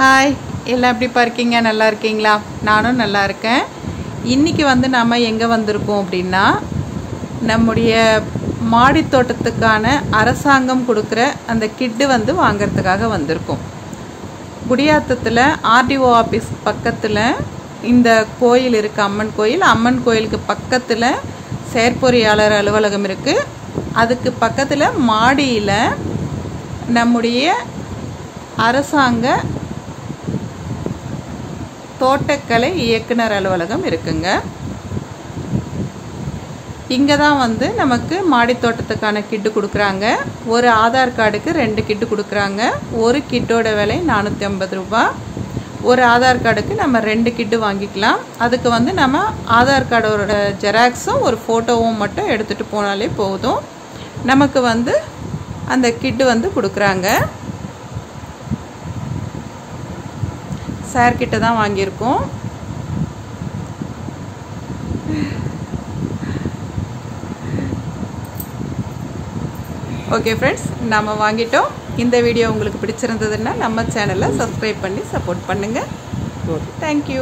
Hi, எல்லாம் எப்படி இருக்கீங்க? நல்லா இருக்கீங்களா? நானும் நல்லா இருக்கேன். இன்றைக்கி நம்ம எங்கே வந்திருக்கோம் அப்படின்னா, நம்முடைய மாடி தோட்டத்துக்கான அரசாங்கம் கொடுக்குற அந்த கிட்டு வாங்கிறதுக்காக வந்திருக்கோம். குடியாத்தத்தில் ஆர்டிஓ ஆஃபீஸ் பக்கத்தில் இந்த கோயில் இருக்குது, அம்மன் கோயில். அம்மன் கோயிலுக்கு பக்கத்தில் செயற்பொறியாளர் அலுவலகம் இருக்குது. அதுக்கு பக்கத்தில் மாடியில் நம்முடைய அரசாங்க தோட்டக்கலை இயக்குனர் அலுவலகம் இருக்குங்க. இங்கே தான் நமக்கு மாடி தோட்டத்துக்கான கிட்டு கொடுக்குறாங்க. ஒரு ஆதார் கார்டுக்கு 2 கிட்டு கொடுக்குறாங்க. ஒரு கிட்டோட விலை 450 ரூபா. ஒரு ஆதார் கார்டுக்கு நம்ம 2 கிட்டு வாங்கிக்கலாம். அதுக்கு நம்ம ஆதார் கார்டோட ஜெராக்ஸும் ஒரு ஃபோட்டோவும் மட்டும் எடுத்துகிட்டு போனாலே போதும். நமக்கு அந்த கிட்டு கொடுக்குறாங்க. சார் கிட்ட தான் வாங்கியிருக்கோம். ஓகே ஃப்ரெண்ட்ஸ், நம்ம வாங்கிட்டோம். இந்த வீடியோ உங்களுக்கு பிடிச்சிருந்ததுன்னா நம்ம சேனலை சப்ஸ்கிரைப் பண்ணி சப்போர்ட் பண்ணுங்கள். தேங்க்யூ.